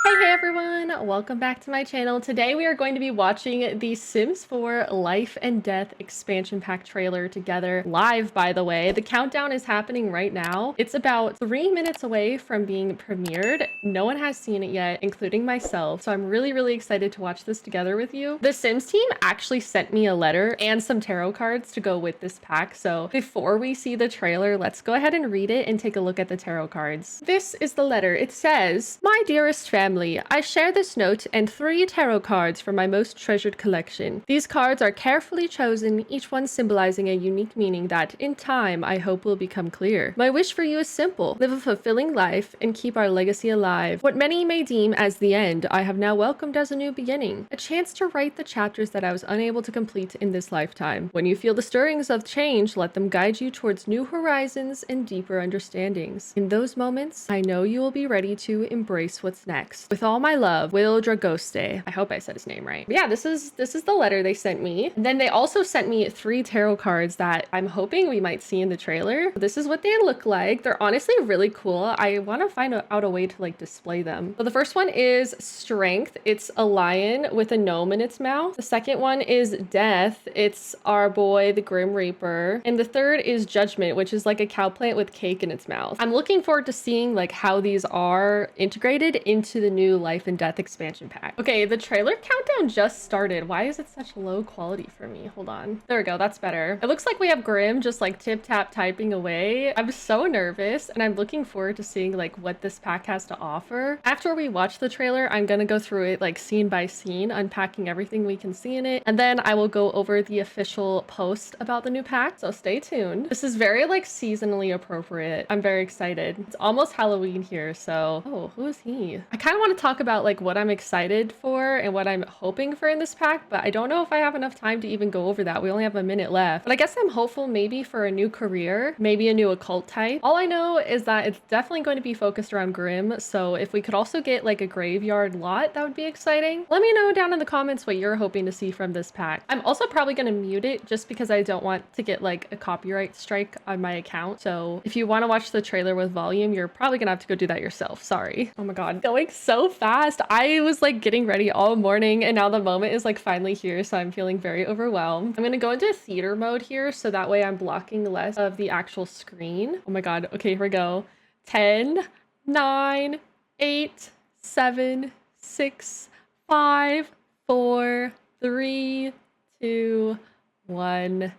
Hey everyone, welcome back to my channel. Today we are going to be watching the Sims 4 Life and Death expansion pack trailer together live, by the way. The countdown is happening right now. It's about 3 minutes away from being premiered. No one has seen it yet, including myself, so I'm really excited to watch this together with you. The Sims team actually sent me a letter and some tarot cards to go with this pack, so before we see the trailer, let's go ahead and read it and take a look at the tarot cards. This is the letter. It says, "My dearest family, I share this note and 3 tarot cards from my most treasured collection. These cards are carefully chosen, each one symbolizing a unique meaning that, in time, I hope will become clear. My wish for you is simple. Live a fulfilling life and keep our legacy alive. What many may deem as the end, I have now welcomed as a new beginning. A chance to write the chapters that I was unable to complete in this lifetime. When you feel the stirrings of change, let them guide you towards new horizons and deeper understandings. In those moments, I know you will be ready to embrace what's next. With all my love, Will Dragoste." I hope I said his name right. But yeah, this is the letter they sent me. And then they also sent me 3 tarot cards that I'm hoping we might see in the trailer. This is what they look like. They're honestly really cool. I want to find out a way to like display them. So the first one is Strength. It's a lion with a gnome in its mouth. The second one is Death. It's our boy, the Grim Reaper. And the third is Judgment, which is like a cow plant with cake in its mouth. I'm looking forward to seeing like how these are integrated into the new Life and Death expansion pack. Okay, the trailer countdown just started. Why is it such low quality for me? Hold on. There we go. That's better. It looks like we have Grim just like tip tap typing away. I'm so nervous and I'm looking forward to seeing like what this pack has to offer. After we watch the trailer, I'm gonna go through it like scene by scene, unpacking everything we can see in it. And then I will go over the official post about the new pack. So stay tuned. This is very like seasonally appropriate. I'm very excited. It's almost Halloween here. So, oh, who is he? I kind of want to talk about like what I'm excited for and what I'm hoping for in this pack, but I don't know if I have enough time to even go over that. We only have a minute left, but I guess I'm hopeful maybe for a new career, maybe a new occult type. All I know is that it's definitely going to be focused around Grim. So if we could also get like a graveyard lot, that would be exciting. Let me know down in the comments what you're hoping to see from this pack. I'm also probably going to mute it just because I don't want to get like a copyright strike on my account. So if you want to watch the trailer with volume, you're probably gonna have to go do that yourself. Sorry. Oh my God, going so fast. I was like getting ready all morning and now the moment is like finally here. So I'm feeling very overwhelmed. I'm gonna go into theater mode here. So that way I'm blocking less of the actual screen. Oh my God. Okay, here we go. 10, 9, 8, 7, 6, 5, 4, 3, 2, 1.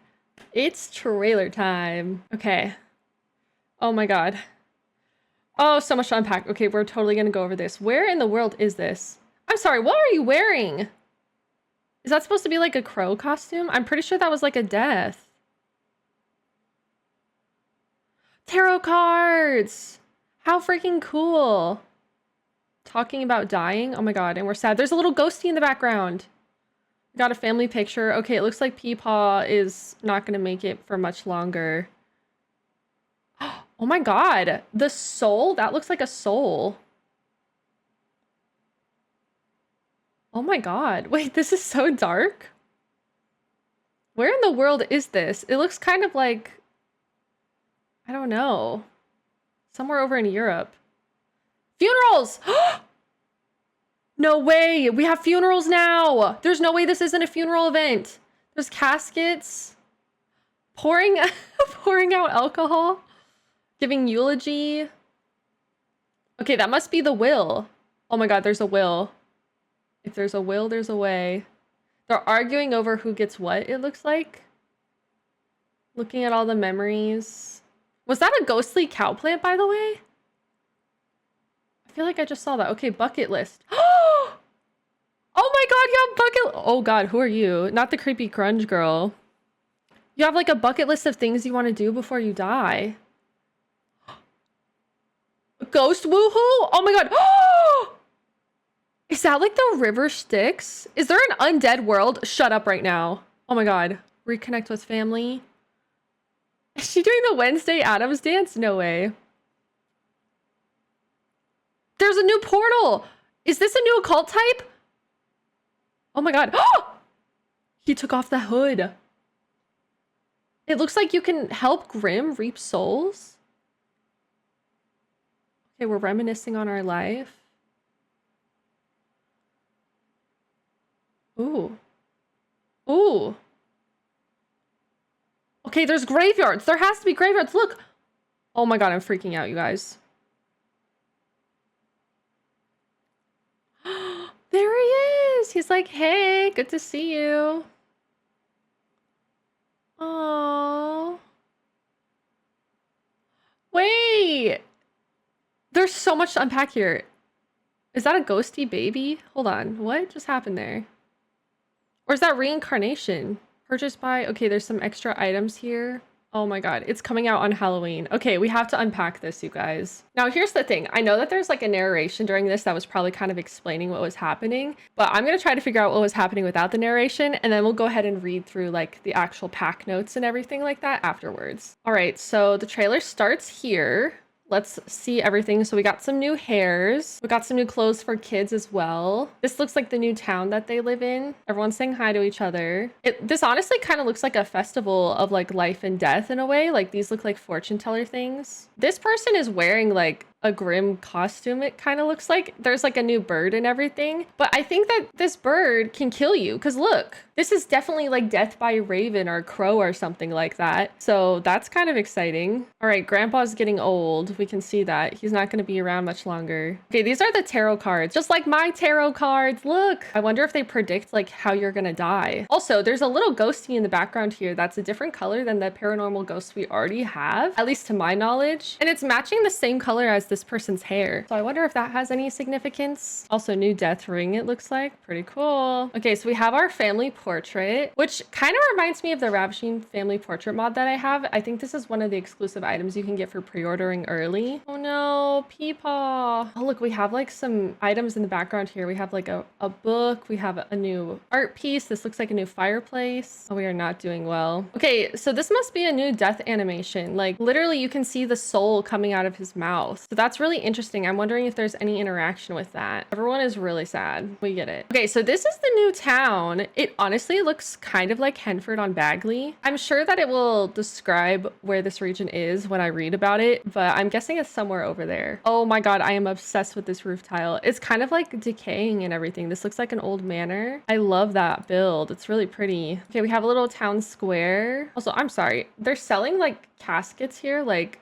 It's trailer time. Okay. Oh my God. Oh, so much to unpack. Okay, we're totally gonna go over this. Where in the world is this? I'm sorry, what are you wearing? Is that supposed to be like a crow costume? I'm pretty sure that was like a death. Tarot cards! How freaking cool. Talking about dying? Oh my God, and we're sad. There's a little ghosty in the background. Got a family picture. Okay, it looks like Peepaw is not gonna make it for much longer. Oh my God, the soul? That looks like a soul. Oh my God, wait, this is so dark. Where in the world is this? It looks kind of like, I don't know, somewhere over in Europe. Funerals! No way, we have funerals now. There's no way this isn't a funeral event. There's caskets, pouring out alcohol. Giving eulogy. Okay, that must be the will. Oh my God, there's a will. If there's a will, there's a way. They're arguing over who gets what, it looks like. Looking at all the memories. Was that a ghostly cow plant, by the way? I feel like I just saw that. Okay, bucket list. Oh my God, you have bucket. Oh God, who are you? Not the creepy grunge girl. You have like a bucket list of things you want to do before you die. Ghost woohoo? Oh my God. Is that like the river Styx? Is there an undead world? Shut up right now. Oh my God. Reconnect with family. Is she doing the Wednesday Addams dance? No way. There's a new portal. Is this a new occult type? Oh my God. He took off the hood. It looks like you can help Grim reap souls. Okay, we're reminiscing on our life. Ooh. Ooh. Okay, there's graveyards. There has to be graveyards. Look. Oh my God, I'm freaking out, you guys. There he is. He's like, hey, good to see you. Oh. Wait. There's so much to unpack here. Is that a ghosty baby? Hold on. What just happened there? Or is that reincarnation? Purchased by... Okay, there's some extra items here. Oh my God, it's coming out on Halloween. Okay, we have to unpack this, you guys. Now, here's the thing. I know that there's like a narration during this that was probably kind of explaining what was happening, but I'm going to try to figure out what was happening without the narration, and then we'll go ahead and read through like the actual pack notes and everything like that afterwards. All right, so the trailer starts here. Let's see everything. So we got some new hairs. We got some new clothes for kids as well. This looks like the new town that they live in. Everyone's saying hi to each other. This honestly kind of looks like a festival of like life and death in a way. Like these look like fortune teller things. This person is wearing like a grim costume. It kind of looks like there's like a new bird and everything, but I think that this bird can kill you because look, this is definitely like death by raven or crow or something like that. So that's kind of exciting. All right, grandpa's getting old. We can see that he's not going to be around much longer. Okay, these are the tarot cards, just like my tarot cards. Look, I wonder if they predict like how you're gonna die. Also, there's a little ghosty in the background here that's a different color than the paranormal ghosts we already have, at least to my knowledge, and it's matching the same color as this person's hair. So I wonder if that has any significance. Also, new death ring, it looks like. Pretty cool. Okay, so we have our family portrait, which kind of reminds me of the Ravishing family portrait mod that I have. I think this is one of the exclusive items you can get for pre-ordering early. Oh no, Peepaw. Oh look, we have like some items in the background here. We have like a book. We have a new art piece. This looks like a new fireplace. Oh, we are not doing well. Okay, so this must be a new death animation. Like literally you can see the soul coming out of his mouth. So that's really interesting. I'm wondering if there's any interaction with that. Everyone is really sad. We get it. Okay, so this is the new town. It honestly looks kind of like Henford on Bagley. I'm sure that it will describe where this region is when I read about it, but I'm guessing it's somewhere over there. Oh my God, I am obsessed with this roof tile. It's kind of like decaying and everything. This looks like an old manor. I love that build. It's really pretty. Okay, we have a little town square. Also, I'm sorry. They're selling like caskets here, like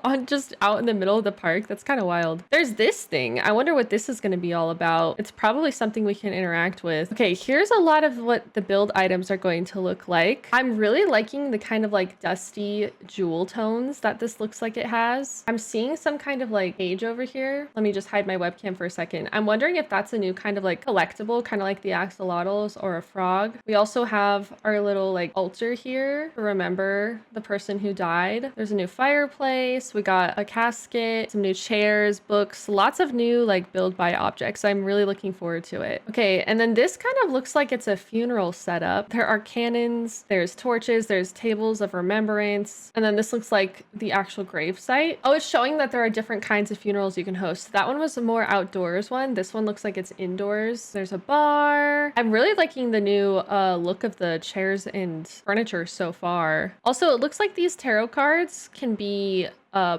on just out in the middle of the park. That's kind of wild. There's this thing. I wonder what this is going to be all about. It's probably something we can interact with. Okay, here's a lot of what the build items are going to look like. I'm really liking the kind of like dusty jewel tones that this looks like it has. I'm seeing some kind of like page over here. Let me just hide my webcam for a second. I'm wondering if that's a new kind of like collectible, kind of like the axolotls or a frog. We also have our little like altar here to remember the person who died. There's a new fireplace. We got a casket, some new chairs, books, lots of new like build by objects. I'm really looking forward to it. Okay, and then this kind of looks like it's a funeral setup. There are cannons, there's torches, there's tables of remembrance, and then this looks like the actual grave site. Oh, it's showing that there are different kinds of funerals you can host. That one was a more outdoors one. This one looks like it's indoors. There's a bar. I'm really liking the new look of the chairs and furniture so far. Also, it looks like these tarot cards can be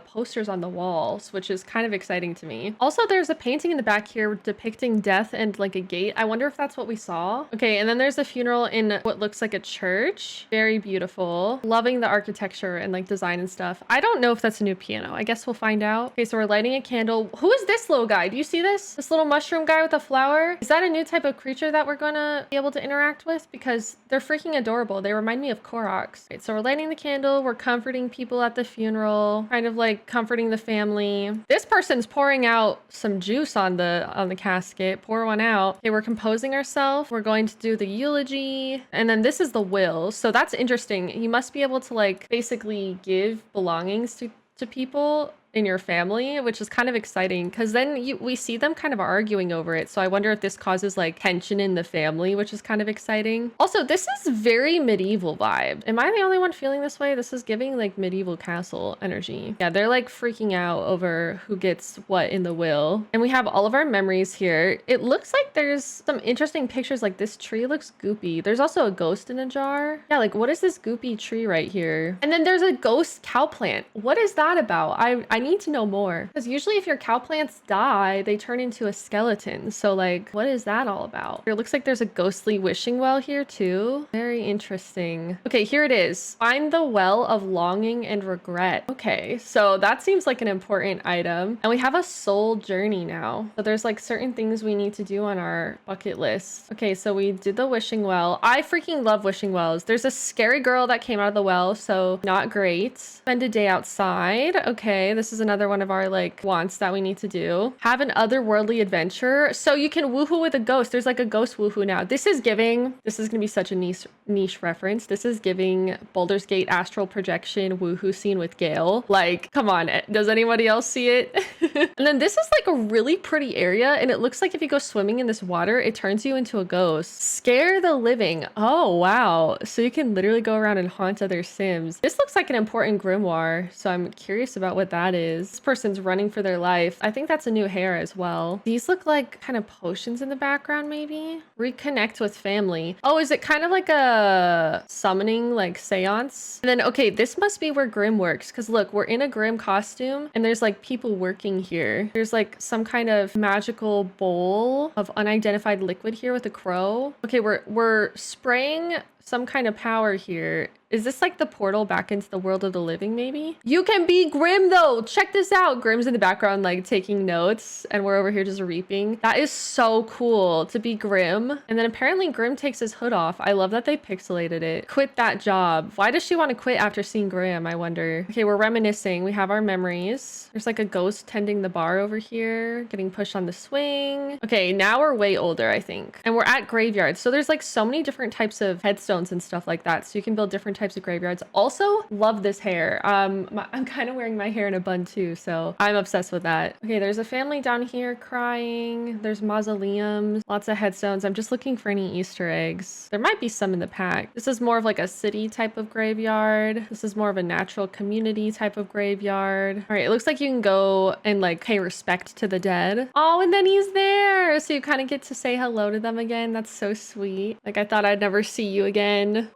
posters on the walls, which is kind of exciting to me. Also, there's a painting in the back here depicting death and like a gate. I wonder if that's what we saw. Okay, and then there's a funeral in what looks like a church. Very beautiful. Loving the architecture and like design and stuff. I don't know if that's a new piano. I guess we'll find out. Okay, so we're lighting a candle. Who is this little guy? Do you see this? This little mushroom guy with a flower? Is that a new type of creature that we're gonna be able to interact with? Because they're freaking adorable. They remind me of Koroks. Right, so we're lighting the candle. We're comforting people at the funeral. Kind of like comforting the family. This person's pouring out some juice on the casket. Pour one out. Okay, we're composing ourselves. We're going to do the eulogy. And then this is the will. So that's interesting. You must be able to like basically give belongings to people in your family, which is kind of exciting because then we see them kind of arguing over it. So I wonder if this causes like tension in the family, which is kind of exciting. Also, this is very medieval vibe. Am I the only one feeling this way? This is giving like medieval castle energy. Yeah, they're like freaking out over who gets what in the will. And we have all of our memories here. It looks like there's some interesting pictures. Like this tree looks goopy. There's also a ghost in a jar. Yeah, like what is this goopy tree right here? And then there's a ghost cow plant. What is that about? I need to know more. Because usually if your cow plants die, they turn into a skeleton. So like, what is that all about? It looks like there's a ghostly wishing well here too. Very interesting. Okay, here it is. Find the well of longing and regret. Okay, so that seems like an important item. And we have a soul journey now. So there's like certain things we need to do on our bucket list. Okay, so we did the wishing well. I freaking love wishing wells. There's a scary girl that came out of the well, so not great. Spend a day outside. Okay, this is another one of our like wants that we need to do. Have an otherworldly adventure. So you can woohoo with a ghost. There's like a ghost woohoo now. This is gonna be such a niche reference. This is giving Baldur's Gate astral projection woohoo scene with Gale. Like, come on, does anybody else see it? And then this is like a really pretty area, and it looks like if you go swimming in this water, it turns you into a ghost. Scare the living. Oh, wow. So you can literally go around and haunt other Sims. This looks like an important grimoire, so I'm curious about what that is. This person's running for their life. I think that's a new hair as well. These look like kind of potions in the background, maybe? Reconnect with family. Oh, is it kind of like a summoning, like seance? And then, okay, this must be where Grim works, because look, we're in a Grim costume, and there's like people working here. There's like some kind of magical bowl of unidentified liquid here with a crow. Okay, we're spraying some kind of power here. Is this like the portal back into the world of the living, maybe? You can be Grim though. Check this out. Grim's in the background, like taking notes, and we're over here just reaping. That is so cool to be Grim. And then apparently Grim takes his hood off. I love that they pixelated it. Quit that job. Why does she want to quit after seeing Grim? I wonder. Okay, we're reminiscing. We have our memories. There's like a ghost tending the bar over here, getting pushed on the swing. Okay, now we're way older, I think. And we're at graveyards. So there's like so many different types of headstones and stuff like that. So you can build different types of graveyards. Also, love this hair. I'm kind of wearing my hair in a bun too, so I'm obsessed with that. Okay, there's a family down here crying. There's mausoleums, lots of headstones. I'm just looking for any Easter eggs. There might be some in the pack. This is more of like a city type of graveyard. This is more of a natural community type of graveyard. All right, it looks like you can go and like pay respect to the dead. Oh, and then he's there. So you kind of get to say hello to them again. That's so sweet. Like I thought I'd never see you again.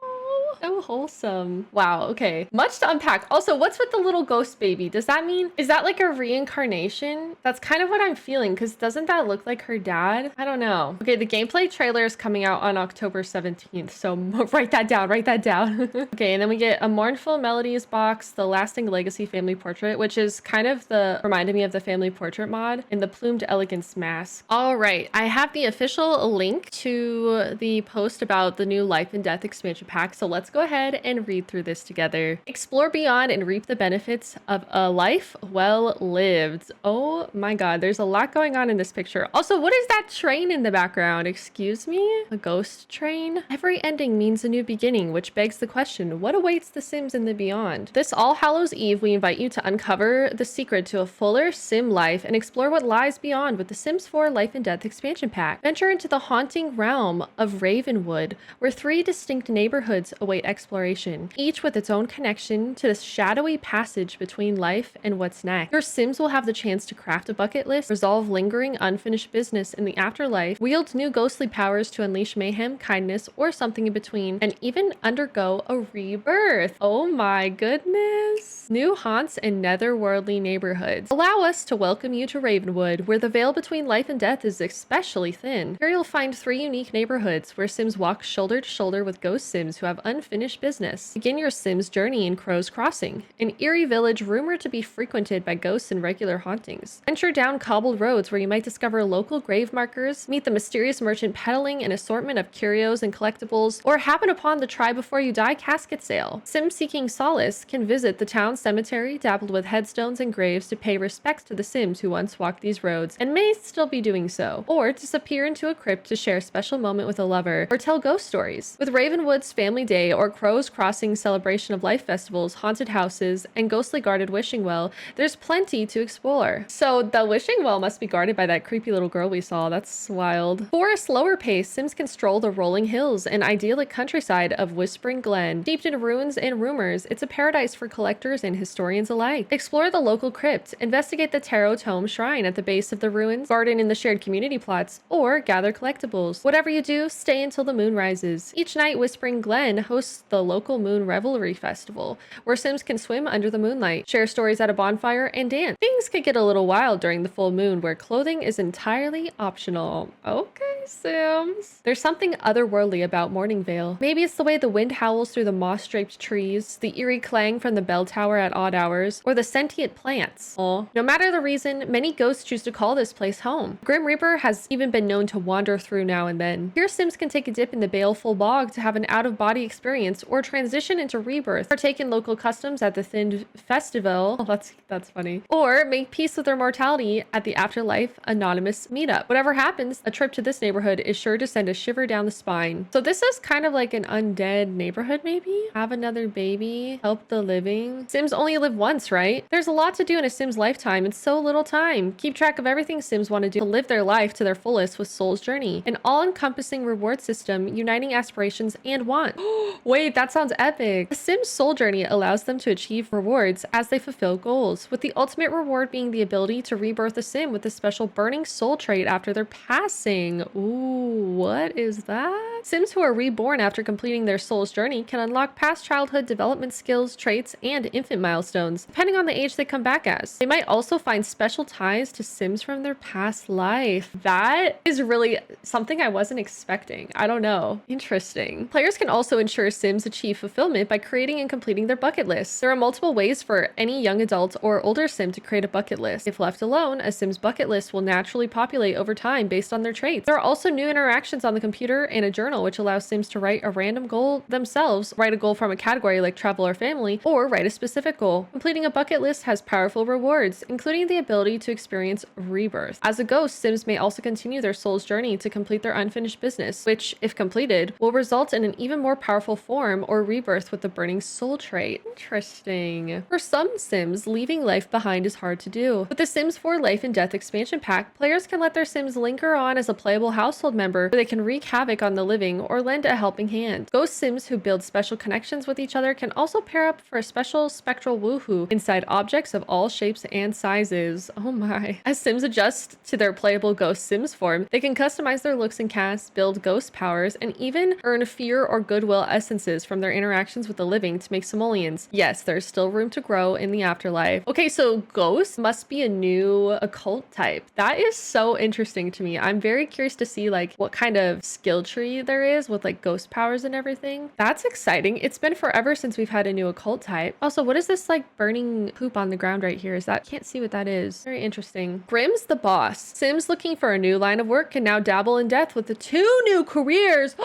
So wholesome. Wow, okay. Much to unpack. Also, what's with the little ghost baby? Does that mean, is that like a reincarnation? That's kind of what I'm feeling, because doesn't that look like her dad? I don't know. Okay, the gameplay trailer is coming out on October 17th, so write that down, write that down. Okay, and then we get a Mournful Melodies box, the Lasting Legacy Family Portrait, which is kind of reminded me of the Family Portrait mod, and the Plumed Elegance mask. All right, I have the official link to the post about the new Life and Death expansion pack, so let's go ahead and read through this together. Explore beyond and reap the benefits of a life well lived. Oh my god, there's a lot going on in this picture. Also, what is that train in the background? Excuse me? A ghost train? Every ending means a new beginning, which begs the question, what awaits the Sims in the beyond? This All Hallows Eve, we invite you to uncover the secret to a fuller Sim life and explore what lies beyond with the Sims 4 Life and Death expansion pack. Venture into the haunting realm of Ravenwood, where 3 distinct neighborhoods await exploration, each with its own connection to this shadowy passage between life and what's next. Your Sims will have the chance to craft a bucket list, resolve lingering unfinished business in the afterlife, wield new ghostly powers to unleash mayhem, kindness, or something in between, and even undergo a rebirth. Oh my goodness. New haunts and netherworldly neighborhoods. Allow us to welcome you to Ravenwood, where the veil between life and death is especially thin. Here you'll find 3 unique neighborhoods where Sims walk shoulder to shoulder with ghost Sims who have unfinished business. Begin your Sims journey in Crow's Crossing, an eerie village rumored to be frequented by ghosts and regular hauntings. Venture down cobbled roads where you might discover local grave markers, meet the mysterious merchant peddling an assortment of curios and collectibles, or happen upon the Try Before You Die casket sale. Sims seeking solace can visit the town cemetery dappled with headstones and graves to pay respects to the Sims who once walked these roads and may still be doing so, or disappear into a crypt to share a special moment with a lover or tell ghost stories. With Ravenwood's Family Day or Crow's Crossing celebration of life festivals, haunted houses, and ghostly guarded wishing well, there's plenty to explore. So the wishing well must be guarded by that creepy little girl we saw. That's wild. For a slower pace, Sims can stroll the rolling hills and idyllic countryside of Whispering Glen. Steeped in ruins and rumors, it's a paradise for collectors and historians alike. Explore the local crypt, investigate the Tarot Tome shrine at the base of the ruins, garden in the shared community plots, or gather collectibles. Whatever you do, stay until the moon rises. Each night, Whispering Glen hosts hosts the local Moon Revelry Festival, where Sims can swim under the moonlight, share stories at a bonfire, and dance. Things could get a little wild during the full moon, where clothing is entirely optional. Okay, Sims. There's something otherworldly about Morningvale. Maybe it's the way the wind howls through the moss-draped trees, the eerie clang from the bell tower at odd hours, or the sentient plants. Oh, no matter the reason, many ghosts choose to call this place home. Grim Reaper has even been known to wander through now and then. Here, Sims can take a dip in the baleful bog to have an out-of-body experience, or transition into rebirth, partake in local customs at the Thinned Festival. Oh, that's funny. Or make peace with their mortality at the Afterlife Anonymous meetup. Whatever happens, a trip to this neighborhood is sure to send a shiver down the spine. So this is kind of like an undead neighborhood, maybe? Have another baby, help the living. Sims only live once, right? There's a lot to do in a Sim's lifetime in so little time. Keep track of everything Sims want to do to live their life to their fullest with Soul's Journey, an all-encompassing reward system uniting aspirations and wants. Wait, that sounds epic. The Sims Soul Journey allows them to achieve rewards as they fulfill goals, with the ultimate reward being the ability to rebirth a Sim with a special burning soul trait after their passing. Ooh, what is that? Sims who are reborn after completing their Soul's Journey can unlock past childhood development skills, traits, and infant milestones, depending on the age they come back as. They might also find special ties to Sims from their past life. That is really something I wasn't expecting. I don't know. Interesting. Players can also ensure Sims achieve fulfillment by creating and completing their bucket lists. There are multiple ways for any young adult or older Sim to create a bucket list. If left alone, a Sim's bucket list will naturally populate over time based on their traits. There are also new interactions on the computer and a journal, which allows Sims to write a random goal themselves, write a goal from a category like travel or family, or write a specific goal. Completing a bucket list has powerful rewards, including the ability to experience rebirth. As a ghost, Sims may also continue their soul's journey to complete their unfinished business, which, if completed, will result in an even more powerful form or rebirth with the burning soul trait. Interesting. For some Sims, leaving life behind is hard to do. With the Sims 4 Life and Death expansion pack, players can let their Sims linger on as a playable household member where they can wreak havoc on the living or lend a helping hand. Ghost Sims who build special connections with each other can also pair up for a special spectral woohoo inside objects of all shapes and sizes. Oh my. As Sims adjust to their playable Ghost Sims form, they can customize their looks and casts, build ghost powers, and even earn fear or goodwill essences from their interactions with the living to make simoleons. Yes, there's still room to grow in the afterlife. Okay, so ghosts must be a new occult type. That is so interesting to me. I'm very curious to see like what kind of skill tree there is with like ghost powers and everything. That's exciting. It's been forever since we've had a new occult type. Also, what is this like burning poop on the ground right here? Is that, can't see what that is. Very interesting. Grimm's the boss. Sims looking for a new line of work can now dabble in death with the 2 new careers.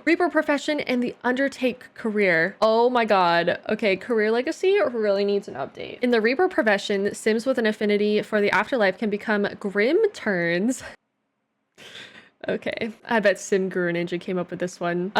Reaper profession and the Undertake career. Oh my god. Okay, career legacy really needs an update. In the Reaper profession, Sims with an affinity for the afterlife can become Grim Turns. Okay, I bet Sim Guru Ninja came up with this one.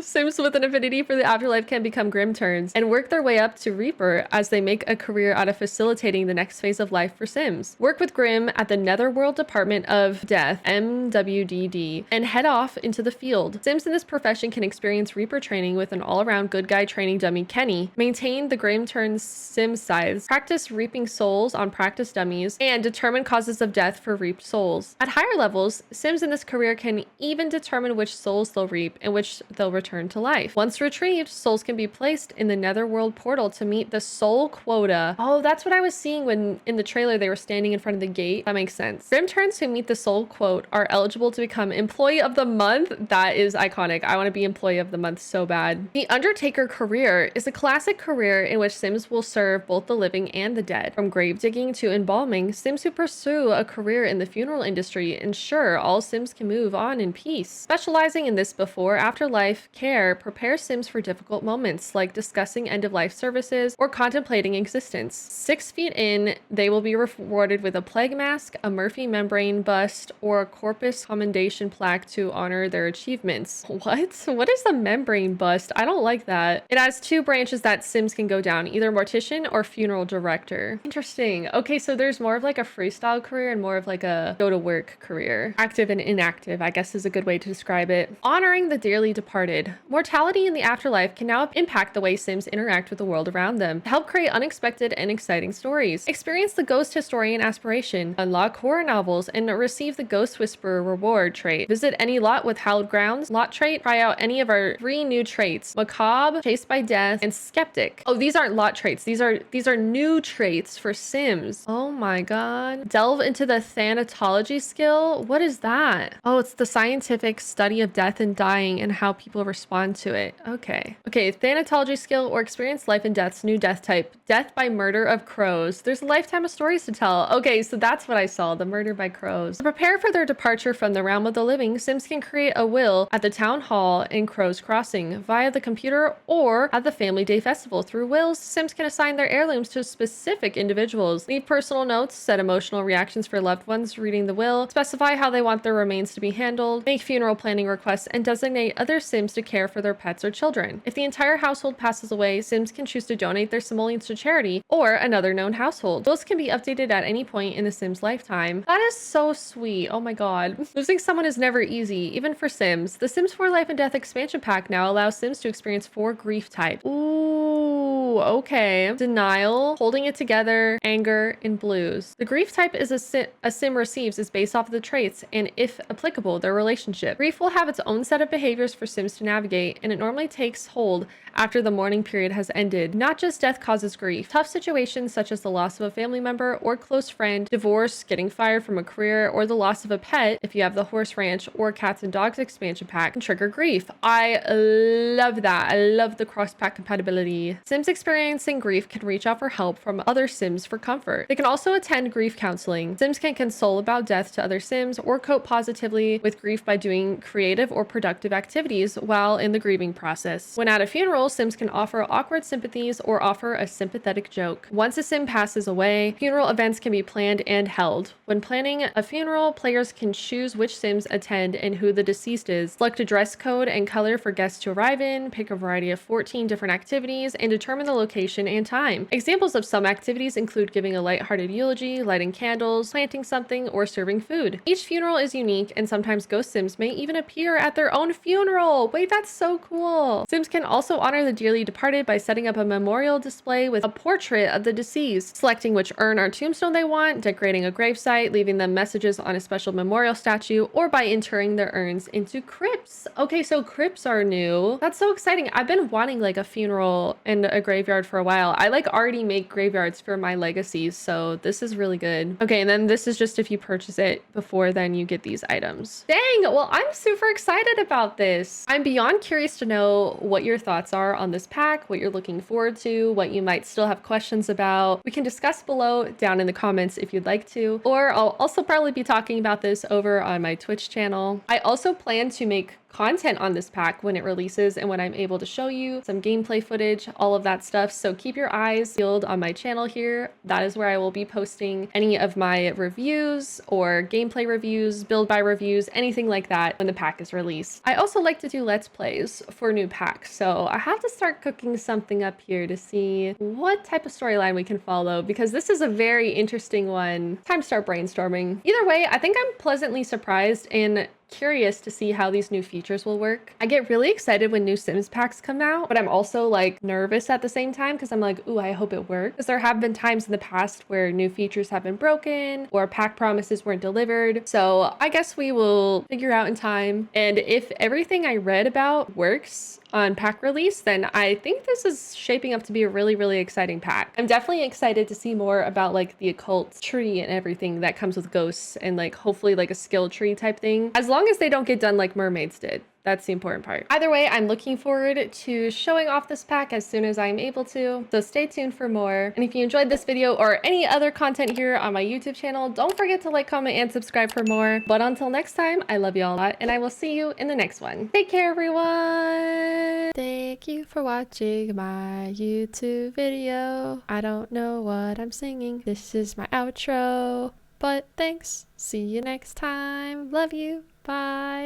Sims with an affinity for the afterlife can become Grim Turns and work their way up to Reaper as they make a career out of facilitating the next phase of life for Sims. Work with Grim at the Netherworld Department of Death, MWDD, and head off into the field. Sims in this profession can experience Reaper training with an all-around good guy training dummy, Kenny, maintain the Grim Turns Sim scythes, practice reaping souls on practice dummies, and determine causes of death for reaped souls. At higher levels, Sims in this career can even determine which souls they'll reap and which they'll return to life. Once retrieved, souls can be placed in the Netherworld portal to meet the soul quota. Oh, that's what I was seeing when in the trailer they were standing in front of the gate. That makes sense. Grim Turns who meet the soul quote are eligible to become Employee of the Month. That is iconic. I want to be Employee of the Month so bad. The Undertaker career is a classic career in which Sims will serve both the living and the dead. From grave digging to embalming, Sims who pursue a career in the funeral industry ensure all Sims can move on in peace. Specializing in this before afterlife care prepares Sims for difficult moments like discussing end-of-life services or contemplating existence. 6 feet in, they will be rewarded with a plague mask, a Murphy membrane bust, or a corpus commendation plaque to honor their achievements. What? What is the membrane bust? I don't like that. It has 2 branches that Sims can go down, either mortician or funeral director. Interesting. Okay, so there's more of like a freestyle career and more of like a go to work career. Active and inactive, I guess is a good way to describe it. Honoring the dearly departed. Mortality in the afterlife can now impact the way Sims interact with the world around them to help create unexpected and exciting stories. Experience the Ghost Historian aspiration, unlock horror novels, and receive the Ghost Whisperer reward trait. Visit any lot with hallowed grounds lot trait. Try out any of our 3 new traits: Macabre, Chased by Death, and Skeptic. Oh, these aren't lot traits. These are new traits for Sims. Oh my god. Delve into the Thanatology skill. What is that? Oh, it's the scientific study of death and dying and how people respond to it. Okay. Okay, Thanatology skill, or experience life and death's new death type. Death by murder of crows. There's a lifetime of stories to tell. Okay, so that's what I saw, the murder by crows. To prepare for their departure from the realm of the living, Sims can create a will at the town hall in Crow's Crossing via the computer or at the Family Day Festival. Through wills, Sims can assign their heirlooms to specific individuals, leave personal notes, set emotional reactions for loved ones reading the will, specify how they want their remains to be handled, make funeral planning requests, and designate other Sims to care for their pets or children. If the entire household passes away, Sims can choose to donate their simoleons to charity or another known household. Wills can be updated at any point in the Sims lifetime. That is so sweet. Oh my god. Losing someone is never easy, even for Sims. The Sims 4 Life and Death expansion pack now allows Sims to experience 4 grief types. Ooh, okay. Denial, holding it together, anger, and blues. The grief type is a Sim receives is based off of the traits and, if applicable, their relationship. Grief will have its own set of behaviors for Sims to navigate, and it normally takes hold after the mourning period has ended. Not just death causes grief. Tough situations such as the loss of a family member or close friend, divorce, getting fired from a career, or the loss of a pet, if you have the Horse Ranch or Cats and Dogs expansion pack, can trigger grief. I love that. I love the cross-pack compatibility. Sims experiencing grief can reach out for help from other Sims for comfort. They can also attend grief counseling. Sims can console about death to other Sims or cope positively with grief by doing creative or productive activities while in the grieving process. When at a funeral, Sims can offer awkward sympathies or offer a sympathetic joke. Once a Sim passes away, funeral events can be planned and held. When planning a funeral, players can choose which Sims attend and who the deceased is, select a dress code and color for guests to arrive in, pick a variety of 14 different activities, and determine the location and time. Examples of some activities include giving a lighthearted eulogy, lighting candles, planting something, or serving food. Each funeral is unique, and sometimes ghost Sims may even appear at their own funeral. Wait, that's so cool. Sims can also honor the dearly departed by setting up a memorial display with a portrait of the deceased, selecting which urn or tombstone they want, decorating a gravesite, leaving them messages on a special memorial statue, or by interring their urns into crypts. Okay, so crypts are new. That's so exciting. I've been wanting like a funeral and a graveyard for a while. I like already make graveyards for my legacies, so this is really good. Okay, and then this is just if you purchase it before then you get these items. Dang, well, I'm super excited about this. I'm beyond curious to know what your thoughts are on this pack, what you're looking forward to, what you might still have questions about. We can discuss below down in the comments if you'd like to, or I'll also probably be talking about this over on my Twitch channel. I also plan to make content on this pack when it releases and when I'm able to show you some gameplay footage, all of that stuff. So keep your eyes peeled on my channel here. That is where I will be posting any of my reviews or gameplay reviews, build by reviews, anything like that when the pack is released. I also like to do let's plays for new packs, so I have to start cooking something up here to see what type of storyline we can follow, because this is a very interesting one. Time to start brainstorming. Either way, I think I'm pleasantly surprised and curious to see how these new features will work. I get really excited when new Sims packs come out, but I'm also like nervous at the same time because I'm like, ooh, I hope it works. Because there have been times in the past where new features have been broken or pack promises weren't delivered. So I guess we will figure out in time. And if everything I read about works on pack release, then I think this is shaping up to be a really, really exciting pack. I'm definitely excited to see more about like the occult tree and everything that comes with ghosts, and like hopefully like a skill tree type thing, as long as they don't get done like mermaids did. That's the important part. Either way, I'm looking forward to showing off this pack as soon as I'm able to, so stay tuned for more. And if you enjoyed this video or any other content here on my YouTube channel, don't forget to like, comment, and subscribe for more. But until next time, I love you all a lot, and I will see you in the next one. Take care, everyone! Thank you for watching my YouTube video. I don't know what I'm singing. This is my outro, but thanks. See you next time. Love you. Bye.